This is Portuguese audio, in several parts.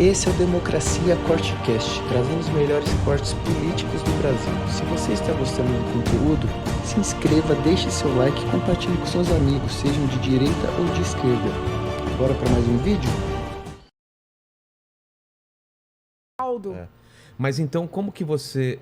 Esse é o Democracia Cortecast, trazendo os melhores cortes políticos do Brasil. Se você está gostando do conteúdo, se inscreva, deixe seu like e compartilhe com seus amigos, sejam de direita ou de esquerda. Bora para mais um vídeo? Mas então, como que você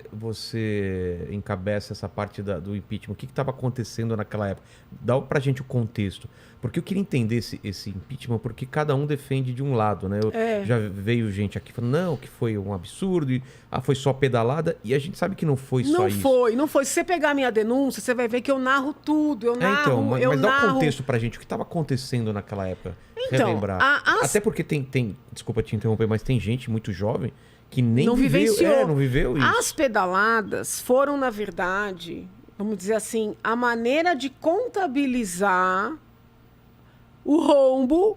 encabeça essa parte do impeachment? O que estava acontecendo naquela época? Dá pra gente o contexto. Porque eu queria entender esse impeachment, porque cada um defende de um lado, né? Já veio gente aqui falando, não, que foi um absurdo, foi só pedalada, e a gente sabe que não foi só isso. Não foi. Se você pegar a minha denúncia, você vai ver que eu narro tudo, mas dá o contexto pra gente, o que estava acontecendo naquela época, relembrar. Até porque tem, desculpa te interromper, mas tem gente muito jovem que nem não vivenciou. Não viveu isso. As pedaladas foram, na verdade, vamos dizer assim, a maneira de contabilizar o rombo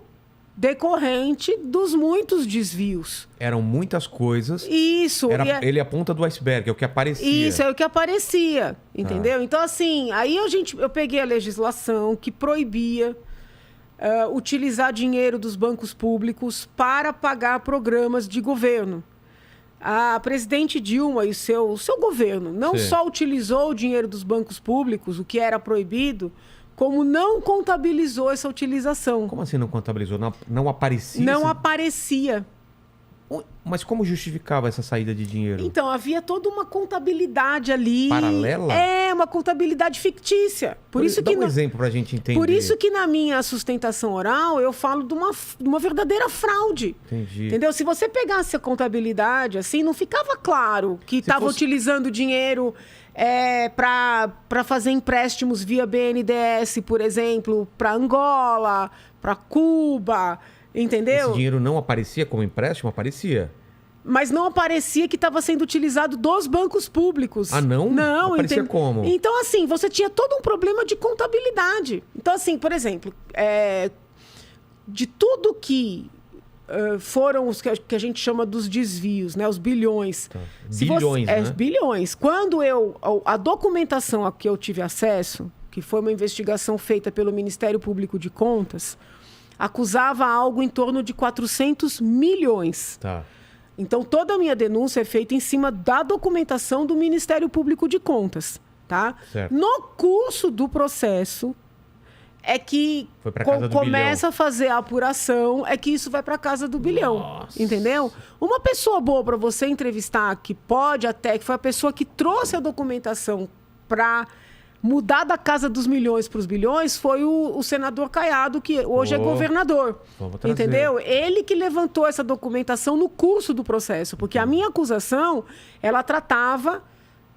decorrente dos muitos desvios. Eram muitas coisas. Isso. Ele é a ponta do iceberg, é o que aparecia. Isso, é o que aparecia, entendeu? Então, assim, aí eu peguei a legislação que proibia utilizar dinheiro dos bancos públicos para pagar programas de governo. A presidente Dilma e o seu governo não só utilizou o dinheiro dos bancos públicos, o que era proibido, como não contabilizou essa utilização. Como assim não contabilizou? Não aparecia? Não aparecia. Mas como justificava essa saída de dinheiro? Então, havia toda uma contabilidade ali. Paralela? Uma contabilidade fictícia. Dá um exemplo pra gente entender. Por isso que na minha sustentação oral eu falo de uma verdadeira fraude. Entendi. Entendeu? Se você pegasse a contabilidade, assim, não ficava claro que estava utilizando dinheiro para fazer empréstimos via BNDES, por exemplo, para Angola, para Cuba. Entendeu? Esse dinheiro não aparecia como empréstimo? Aparecia. Mas não aparecia que estava sendo utilizado dos bancos públicos. Ah, não? Não. Aparecia como? Então, assim, você tinha todo um problema de contabilidade. Então, assim, por exemplo, de tudo que foram os que a gente chama dos desvios, né? Os bilhões. Tá. Bilhões, né? Bilhões. Quando a documentação a que eu tive acesso, que foi uma investigação feita pelo Ministério Público de Contas, acusava algo em torno de 400 milhões. Tá. Então, toda a minha denúncia é feita em cima da documentação do Ministério Público de Contas. Tá? Certo. No curso do processo, é que começa a fazer a apuração, é que isso vai para a casa do bilhão. Nossa. Entendeu? Uma pessoa boa para você entrevistar, que foi a pessoa que trouxe a documentação para mudar da casa dos milhões para os bilhões, foi o senador Caiado, que hoje é governador. Entendeu? Ele que levantou essa documentação no curso do processo, porque a minha acusação, ela tratava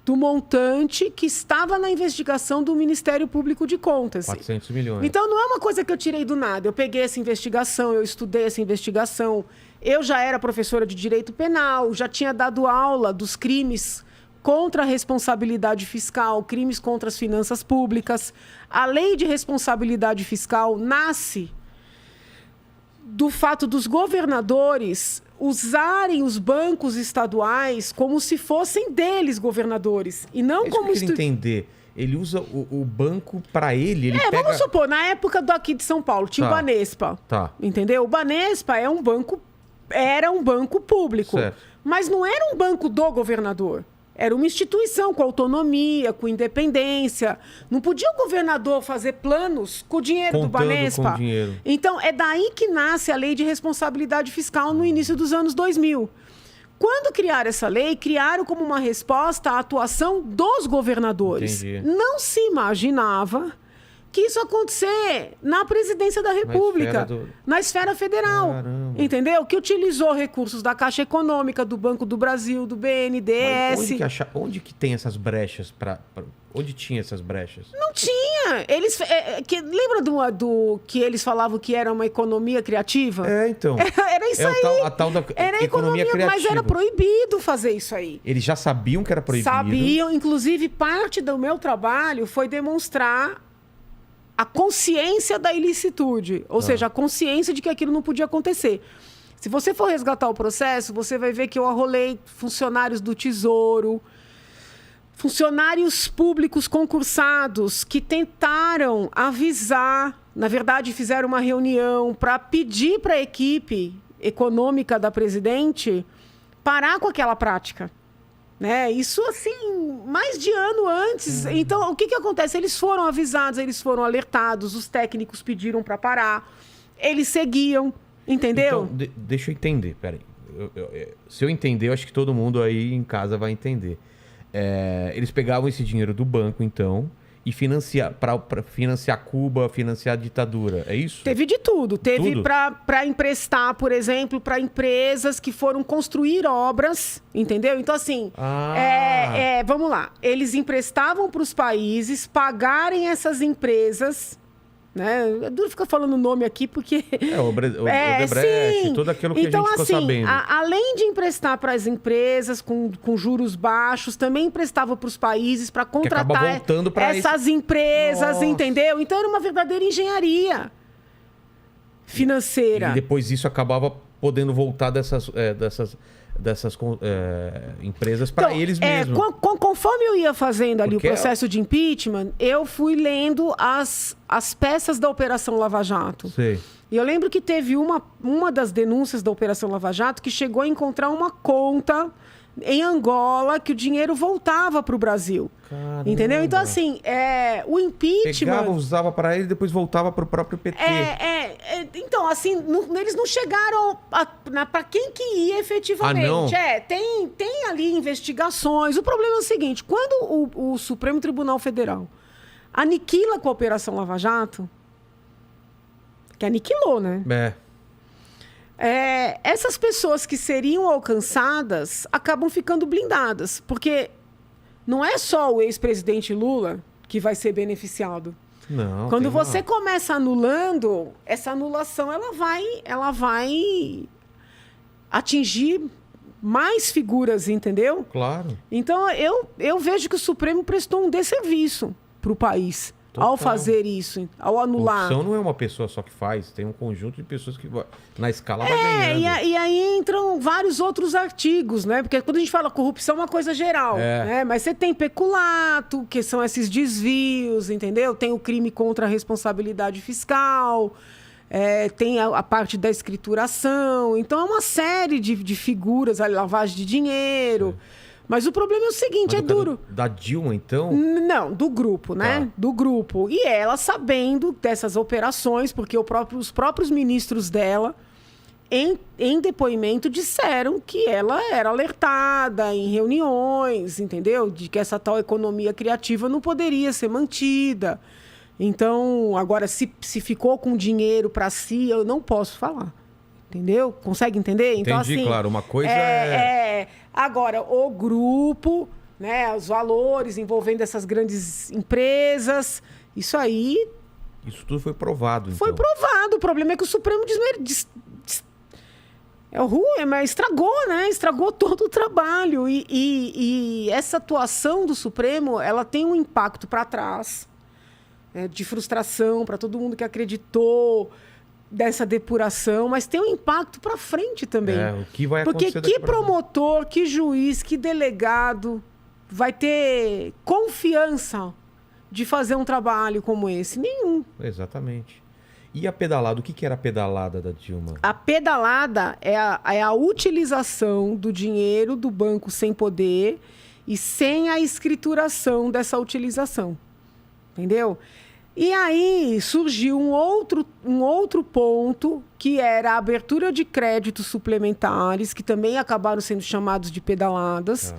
do montante que estava na investigação do Ministério Público de Contas. 400 milhões. Então, não é uma coisa que eu tirei do nada. Eu peguei essa investigação, eu estudei essa investigação. Eu já era professora de Direito Penal, já tinha dado aula dos crimes contra a responsabilidade fiscal, crimes contra as finanças públicas. A lei de responsabilidade fiscal nasce do fato dos governadores usarem os bancos estaduais como se fossem deles governadores. E não como... Eu queria entender. Ele usa o banco para ele? Vamos supor, na época aqui de São Paulo, tinha o Banespa. Tá. Entendeu? O Banespa era um banco público. Certo. Mas não era um banco do governador. Era uma instituição com autonomia, com independência. Não podia o governador fazer planos com o dinheiro do Banespa. Com o dinheiro. Então, é daí que nasce a lei de responsabilidade fiscal no início dos anos 2000. Quando criaram essa lei, criaram como uma resposta à atuação dos governadores. Entendi. Não se imaginava que isso acontecer na presidência da República, na esfera federal. Caramba. Entendeu? Que utilizou recursos da Caixa Econômica, do Banco do Brasil, do BNDES. Onde que tem essas brechas? Onde tinha essas brechas? Não tinha. Lembra do que eles falavam que era uma economia criativa? Então. Era isso aí. A tal da era economia criativa. Mas era proibido fazer isso aí. Eles já sabiam que era proibido? Sabiam. Inclusive, parte do meu trabalho foi demonstrar a consciência da ilicitude, ou seja, a consciência de que aquilo não podia acontecer. Se você for resgatar o processo, você vai ver que eu arrolei funcionários do Tesouro, funcionários públicos concursados que tentaram avisar, na verdade fizeram uma reunião para pedir para a equipe econômica da presidente, parar com aquela prática. Né? Isso, assim, mais de ano antes. Então, o que acontece? Eles foram avisados, eles foram alertados, os técnicos pediram para parar, eles seguiam, entendeu? Então, deixa eu entender, peraí. Se eu entender, eu acho que todo mundo aí em casa vai entender. Eles pegavam esse dinheiro do banco, então, e para financiar Cuba, financiar a ditadura, é isso? Teve de tudo. Teve para emprestar, por exemplo, para empresas que foram construir obras, entendeu? Então, assim, vamos lá. Eles emprestavam para os países pagarem essas empresas, né? É duro ficar falando o nome aqui, porque... o Odebrecht, tudo aquilo que então, a gente ficou sabendo. Além de emprestar para as empresas com juros baixos, também emprestava para os países para contratar essas empresas, entendeu? Então, era uma verdadeira engenharia financeira. E depois isso acabava podendo voltar dessas empresas para eles mesmos. Conforme eu ia fazendo ali o processo de impeachment, eu fui lendo as peças da Operação Lava Jato. Sei. E eu lembro que teve uma das denúncias da Operação Lava Jato que chegou a encontrar uma conta em Angola que o dinheiro voltava para o Brasil. Caramba. Entendeu? Então, assim, o impeachment... Pegava, usava para ele e depois voltava para o próprio PT. Então, assim, eles não chegaram para quem que ia efetivamente. Tem ali investigações. O problema é o seguinte, quando o Supremo Tribunal Federal aniquila com a Operação Lava Jato, que aniquilou, né? Essas pessoas que seriam alcançadas acabam ficando blindadas, porque não é só o ex-presidente Lula que vai ser beneficiado. Não, quando você começa anulando, essa anulação ela vai atingir mais figuras, entendeu? Claro. Então eu vejo que o Supremo prestou um desserviço para o país. Total. Ao fazer isso, ao anular. Corrupção não é uma pessoa só que faz, tem um conjunto de pessoas que na escala vai ganhando. E aí entram vários outros artigos, né? Porque quando a gente fala corrupção é uma coisa geral, né? Mas você tem peculato, que são esses desvios, entendeu? Tem o crime contra a responsabilidade fiscal, tem a parte da escrituração. Então é uma série de figuras, a lavagem de dinheiro... Mas o problema é o seguinte, duro. Da Dilma, então? Não, do grupo, né? Do grupo. E ela sabendo dessas operações, porque os próprios ministros dela, em depoimento, disseram que ela era alertada em reuniões, entendeu? De que essa tal economia criativa não poderia ser mantida. Então, agora, se ficou com dinheiro para si, eu não posso falar. Entendeu? Consegue entender? Entendi, então, assim, claro. Uma coisa Agora, o grupo, né, os valores envolvendo essas grandes empresas, isso aí... Isso tudo foi provado, então. Foi provado. O problema é que o Supremo mas estragou, né? Estragou todo o trabalho. E essa atuação do Supremo, ela tem um impacto para trás, de frustração para todo mundo que acreditou... dessa depuração, mas tem um impacto para frente também. O que vai acontecer? Porque que promotor, que juiz, que delegado vai ter confiança de fazer um trabalho como esse? Nenhum. Exatamente. E a pedalada? O que era a pedalada da Dilma? A pedalada é a utilização do dinheiro do banco sem poder e sem a escrituração dessa utilização. Entendeu? E aí surgiu um outro ponto, que era a abertura de créditos suplementares, que também acabaram sendo chamados de pedaladas.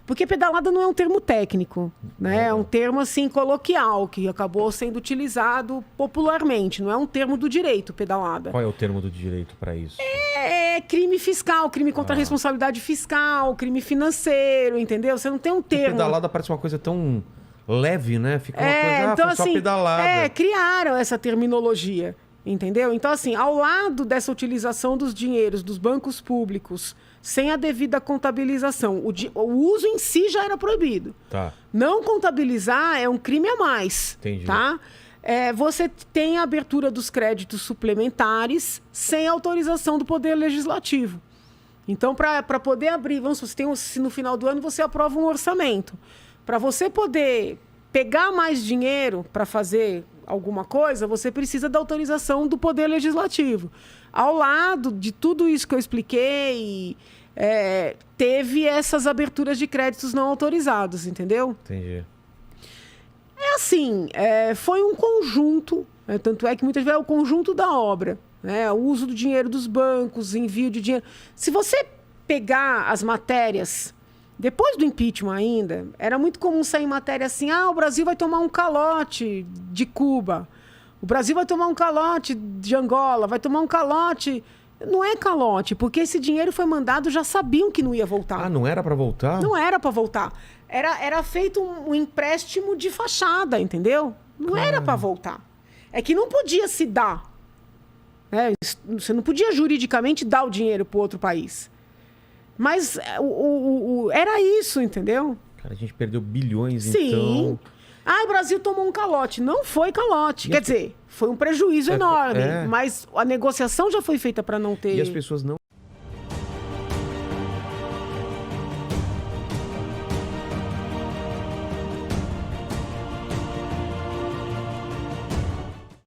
Porque pedalada não é um termo técnico, né? É um termo assim coloquial, que acabou sendo utilizado popularmente. Não é um termo do direito, pedalada. Qual é o termo do direito para isso? É crime fiscal, crime contra a responsabilidade fiscal, crime financeiro, entendeu? Você não tem um termo. Pedalada parece uma coisa tão... leve, né? Fica uma coisa, então, foi só assim, pedalada. Criaram essa terminologia, entendeu? Então, assim, ao lado dessa utilização dos dinheiros dos bancos públicos, sem a devida contabilização, o uso em si já era proibido. Tá. Não contabilizar é um crime a mais. Entendi. Tá? Você tem a abertura dos créditos suplementares sem autorização do Poder Legislativo. Então, para poder abrir, se no final do ano você aprova um orçamento. Para você poder pegar mais dinheiro para fazer alguma coisa, você precisa da autorização do Poder Legislativo. Ao lado de tudo isso que eu expliquei, teve essas aberturas de créditos não autorizados, entendeu? Entendi. É assim, foi um conjunto, tanto é que muitas vezes é o conjunto da obra, né? O uso do dinheiro dos bancos, envio de dinheiro. Se você pegar as matérias, depois do impeachment ainda, era muito comum sair matéria assim, o Brasil vai tomar um calote de Cuba, o Brasil vai tomar um calote de Angola, vai tomar um calote... Não é calote, porque esse dinheiro foi mandado, já sabiam que não ia voltar. Ah, não era para voltar? Não era para voltar. Era feito um empréstimo de fachada, entendeu? Não era para voltar. É que não podia se dar. Né? Você não podia juridicamente dar o dinheiro para outro país. Mas era isso, entendeu? Cara, a gente perdeu bilhões, Sim. então... O Brasil tomou um calote. Não foi calote. Quer dizer, foi um prejuízo enorme. Mas a negociação já foi feita para não ter... E as pessoas não